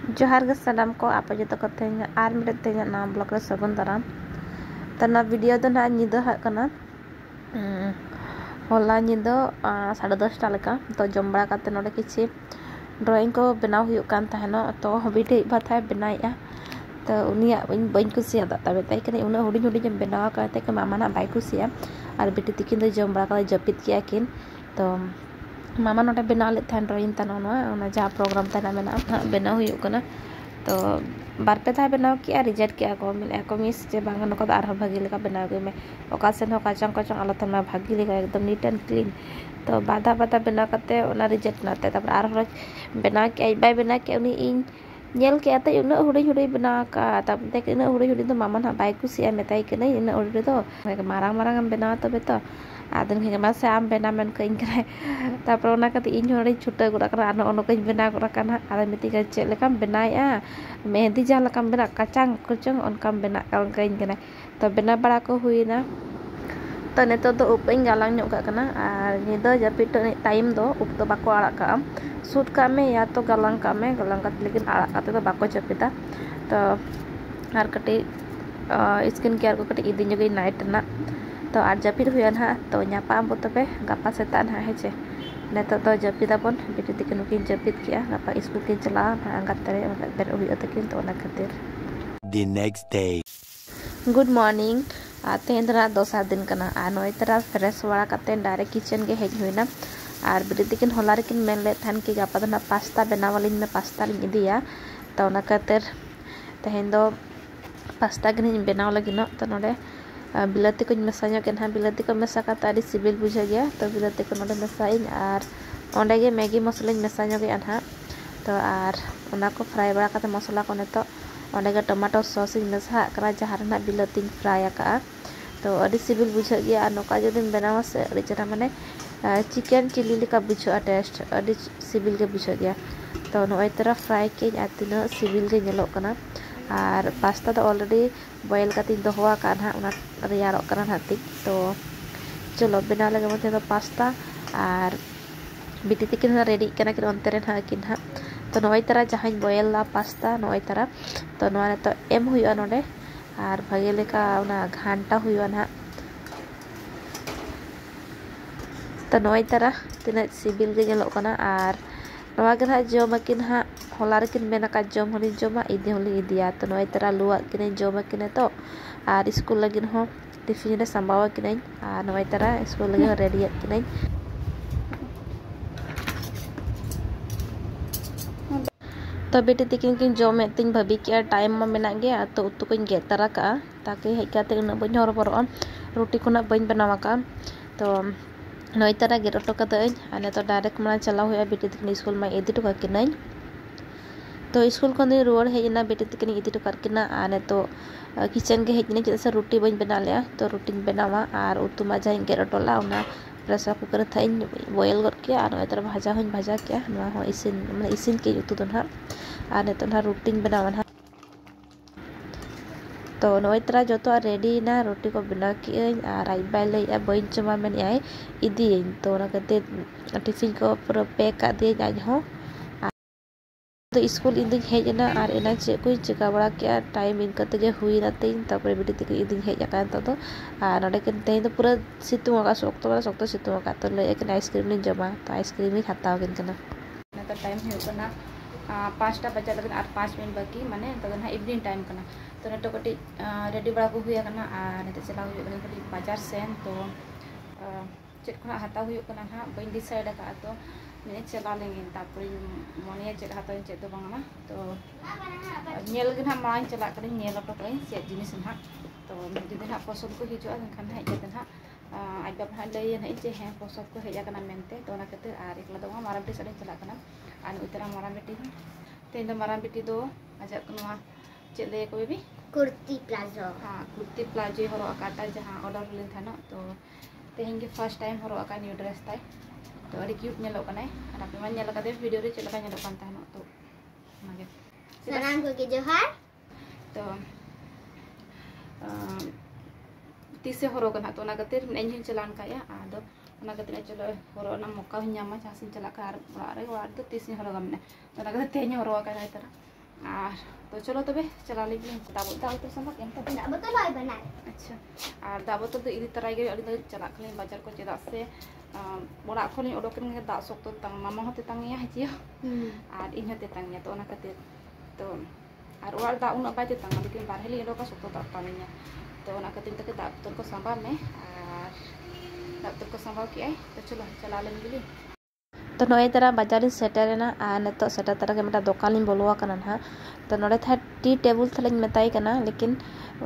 जोहार गे सानाम को आप जो कते आर मिटे ना ब्लॉग रे सगुन दाराम तो ना वीडियो तो ना निदा हकना होला निदा 10:30 लेका तो जम बड़ा काते नोडे किछि ड्राइंग को बनाव हुयुक कान तहनो तो बिटे बाथाय बनाया तो उनिया बइन कुसिया दा बेताय कने उना हुडी हुडी जम बनाव काते के मामा ना बाय कुसिया और बिटे तिकिन दो जम बड़ा का जपित किया किन तो मामा नोटे बनाव ले थान ड्राइंग तानो जहाँ प्रोग्राम तना मेना बनाव हुयुक कना तो बारपे था बनाव किया रिजेक्ट किया को मिले को मिस जे बांगा नको आर भागी लेका बनाव गे में ओकासन हो काचंग काचंग आलो तमा भागी लेका एकदम नीट एंड क्लीन तो बाधा बाधा बनाव कते ओना रिजेक्ट नाते तब आर हो बनाव के बाय बनाव के उनी इन नेल के आते उना हुडी हुडी बनाव का तब देख उना हुडी हुडी तो मामा ना बाय कुसिया मेताई के नहीं उना हुडी तो मारांग मारांग बनाव तबे तो आदन के मासे आम बेना मेन कइन करे तापर ओना कते इन होड़ी छुटा गुड़ा करा आनो ओनो कइन बेना गुड़ा काना आदा मिति का चे लेकम बनाया मेहंदी जहाँ लेकम बेना कचांग कुचंग ओनकम बेना काल कइन करे तो बेना बड़ा को हुईना तो नेतो तो उपइन गालांग ᱧᱚᱜ का कना आर निदा जपिट टाइम दो उप तो बाको आड़ा का सूद का में या तो गालांग का लेकिन आड़ा का तो बाको जपिता तो आर कटी स्किन केयर को कटी इदी जगह नाइट ना तो आर जपिर हुआ ना तो नापा बो तबे गापा सेता ना हेचे नेतो तो जपिदा बन बिटी तिकिन किन जपित किया गापा स्कूल किन चला आंगात तरे बेर हुआ तकिन तो ना खातिर the next day. Good morning तेहन दरा दोसर दिन कना आ नय तरा फ्रेश वाला कते डायरेक्ट किचन के हेज हुईना और बिटी तिकिन होला रेकिन मेन ले थान की गापा दना पास्ता बनावलिन में पास्ता लिन इदिया तो ना खातिर तेहन दो पास्ता गिन बनाव लगिन तो नोडे बिलाती को मेसा ना बिलाती को मेसा का सिबिल बुझा गया तो बिलाती को नोडे मेसाई और ओंडे मैगी मसला मेसा गया ना तो और ओना को फ्राई बड़ा करते मसला को नेतो ओंडे टमाटो सॉस मेसा करा जहाँ ना बिलाती फ्राई का तो अड़ी सिबिल बुझा गया और नौका जो बनावा से अड़ी चरा माने चिकन चिली लेका बुझा टेस्ट अड़ी सिबिल के बुझा गया तो नय तरह फ्राई के तीना सिबिल के नेलो कना और पास्ता तो ऑलरेडी बॉयल करते दोहवा का ना रेयारो कना हाथी तो चलो बना लगे मत तो पास्ता और बिटी तिकिन रेडी कना कि अंते रे ना किन हा तो नय तरह जहाँ बॉयल ला पास्ता नय तरह तो नोआ तो एम हुआ नोडे और भागे लेका घांटा हुआ ना तो नय तरह तीना सिबिल के नेलो कना और नोआ के ना जमाकिन हा होला रेकिन मेना का जम होली जमा इदी होली इदिया तो नय तरह लुआ किने जमा किने तो और स्कूल लगिन हो टिफिन रे संभावा किने और नय तरह स्कूल लगिन रेडी किने तो बेटी तिकिन किन जमे तिन भाभी के टाइम में मेना गया तो उतु को गे तरा का ताकि हेकाते उना बन हरबरो रोटी को ना बन बनावा का तो नय तरह गे रोटो कते आने तो डायरेक्ट मना चला हुआ बेटी तिकिन स्कूल में इदी तो किने तो स्कूल को रुआड़ हेजना बेटी तिकिन इदी तो किना आने तो किचन के हेजने जैसे रोटी बन बना लिया तो रोटी बनावा और उतु मा जहाँ गे रोटोला प्रेसर कुकर था बॉयल गद किया और नय तरह भाजा हूँ भाजा किया इसिन माने इसिन के उतु ना और नितो ना रोटी बनावा ना तो नय तरह जो तो रेडी ना रोटी को बना कि और आई बाय ले बन जमा मेन इदी तो टिफिन को पूरा पैक कर दिए आज हो तो स्कूल इन हेजना और एना चे को चिका बड़ा किया टाइम इनकते गे हुईना तीन तपर बिटी तक इन हेज तो और नोडे के तेज तो पूरा सितुंग का शक्त सितुंग का तो लय आइसक्रीम लिन जमा तो आइसक्रीम ही खाता किन तो टाइम होना 5टा बजे लगे और 5 मिनट बाकी माने तो ना इवनिंग टाइम करना तो नेटो कटी रेडी बड़ा को हुआ करना और नेतो चला हुआ कटी बाजार सेन तो चेक खना हाता हुआ करना ना बइन डिसाइड का तो मैंने चला लेंगे तापर मन चेक हाथ चेक तो बांगना तो नेल गे ना माँ चला कर नेल ऑटो कहीं चेक जिनिस ना तो जुदी ना पसंद को हिजुआ खान हेजते ना आज बाबा लैन है जे हाँ पसंद को हेजना मेनते तो खातिर और एकला दो मारा बेटी साड़ी चला और उतरा मारा बेटी तेज मारा बेटी दो आज चेक ले को बेबी कुर्ती प्लाजो हाँ कुर्ती प्लाजो हरो आकाटा जहाँ ऑर्डर लेन था तो तेहन के फर्स्ट टाइम हरो आका न्यू ड्रेस ताई तो अड़ी क्यूट नेलो कनाय और आपे मा नेल कादे वीडियो रे चलका नेलो कान तानो तो मागे सनाम को के जोहार तो तीसे हरो कना तो ना खातिर नेñ चलान काया आदो ना खातिर चलो हरो ना मौका हन्यामा जहाँ से चला कार और तो तीसे हरो गमने तो ना खातिर तेñ हरो का तरह तो चलो तबे चला लेगी दाब तो संभव एम तो nak betul lah benar. अच्छा और दाब तो इदी तराई गे अड़ी चला खले बाजार को चेदा से बड़ा खले ओडोकन दा सक तो तंग मामा होते तंगिया हजियो और इन होते तंगिया तो ओना खातिर तो और ओर दा उना बाय ते तंग लेकिन बारहे ले ओडोका सक तो दा पानिया तो ओना खातिर तक दा बोतल को संभाल में और दा बोतल को संभाल के तो चलो चला लेन गेली तो नई तरह बाजार सेटरना और नित सेटर तरह के मेटा दुकान बोलवाना ना तो नोड़े था टी टेबल थले मेताई कना लेकिन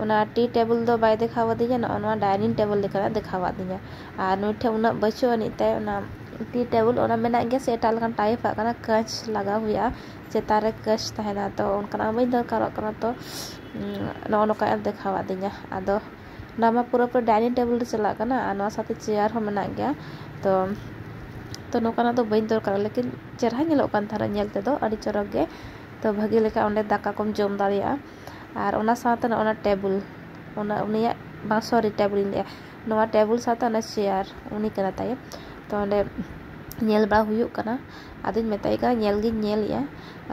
उना टी टेबल दो बाय देखावदिया ना डाइनिंग टेबल लेकर देखावदिया और नुठे उना बचो अनिते उना टी टेबल उना मेना गे से एटा लकन टाइप आकना कच लगा हुआ चेतारे कच तहना तो उनका बई दरकार कना तो नोका देखावदिया आदो नामा पूरा पूरा डाइनिंग टेबल चला कना और साथे चेयर हो मेना गया तो नोकाना तो बई दरकार लेकिन चेहरा नेलोक कान थारा नेल तेदो अड़ी चरक गे तो भागी लेका ओंडे दाका कोम जम दाड़िया और ओना साथे ओना टेबल ओना उनिया बा सॉरी टेबल ने नोआ टेबल साथे ओना चेयर उनी कना ताय तो ओंडे नेल बा हुयुक कना आदिन मेताई का नेल गे नेल या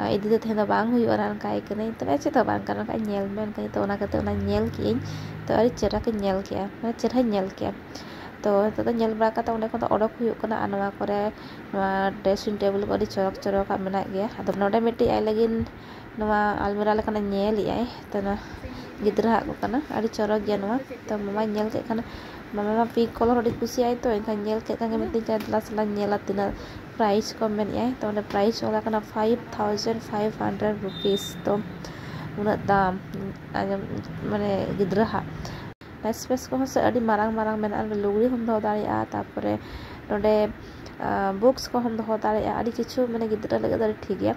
इदी दे थेदा बांग हुयुक रान काई कने तो एचे तो बांग कना का नेल मेन कने तो ओना कते ओना नेल की तो अड़ी चेहरा के नेल के माने चेहरा नेल के तो नेल बड़ा कता ओंडे को ओडोक हुयुक कना आनवा करे ड्रेसिंग टेबल को अड़ी चरक चरक मेना गया आदो नोडे मिट्टी आई लगिन नवा अलमीरा लेकना नेल याय तो ना गिद्रा को कना अड़ी चरक गया नवा तो मामा नेल के कना मामा पिंक कलर अड़ी खुशी आई तो इनका नेल के का मिट्टी जला सला नेला तिना प्राइस को मेन याय तो ओंडे प्राइस ओला कना 5500 रुपीस तो उना दाम माने गिद्रा स्पेस को से अड़ी मारांग मारांग मेना लुगड़ी हम दो दाड़िया तापरे नोडे बुक्स को हम दो दाड़िया अड़ी किछु माने गिद्रा लगे दाड़ी ठीक गया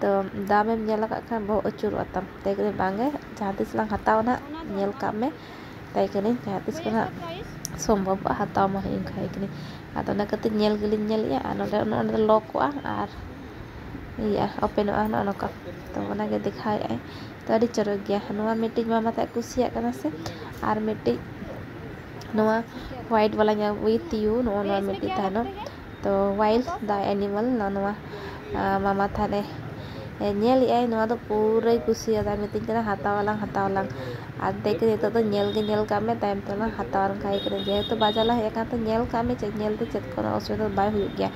तो दाम एम नेल का खान बहु अचुर अतम तैकने बांगे जहां तिस लांग हताव ना नेल का में तैकने जहां तिस को ना संभव हताव मा हिं खाइकने आदो ना कति नेल गिलिन नेल या नोडे नोडे लॉक को आर या ओपन आ नका तो ओना गे दिखाय आई तो अड़ी चरक गया नोआ मिट्टी मामा ता कुसिया कना से आर मिट्टी नोआ व्हाइट वाला nya with you नोआ मिट्टी थानो तो वाइल्ड द एनिमल नोआ मामा थाने नेल आई नोआ तो पूरा कुसिया दा मिट्टी तना हतावला आ देख तो तो नेल गे नेल का में टाइम तो ना हतावर खाई करे जे तो बाजाला है का तो नेल का में चे नेल ते चेक कोना असुविधा बाय हुई गया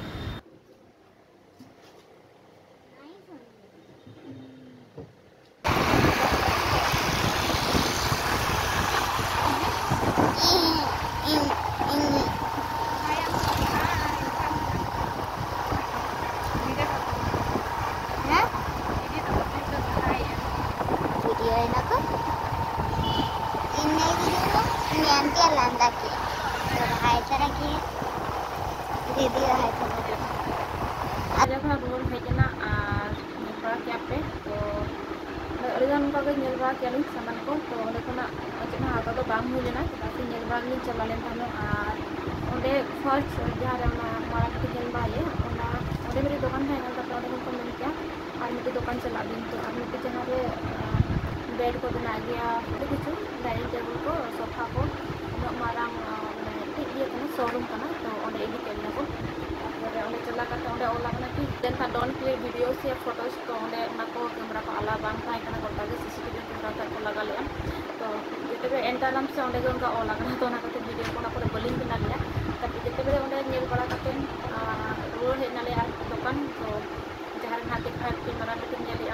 रोड हेजना और बड़ा क्या पे तो अड़ीगान का नेल बड़ा क्या सामान को तो चेना आता तो बांग हुई लेना चेदा नेल बड़ा लिंग चला लेन थानो और ओंडे फर्स्ट जहां रे मारा के नेल बड़ा ओंडे मेरी दुकान है ना तो को मिल गया और मेरी दुकान चला दिन तो अब मेरे जहां रे बेड को बना गया तो कुछ डाइनिंग टेबल को सोफा को मारा ठीक ये कना शोरूम कना तो ओंडे इदी केना को और चला करते ओंडे ओला कना कि देन था डोंट क्लिक वीडियोस या फोटोस तो ओंडे ना को कैमरा को आला बांग था कना गोटा के सीसीटीवी कैमरा को लगा लिया तो जेते एंटारम से ओंडे उनका ओला कना तो ना करते वीडियो को ना पर बलिंग बना लिया तब जेते ओंडे नेल बड़ा करते रोड है नाले दुकान तो जहां हाथ दिखा कैमरा लेकिन नेल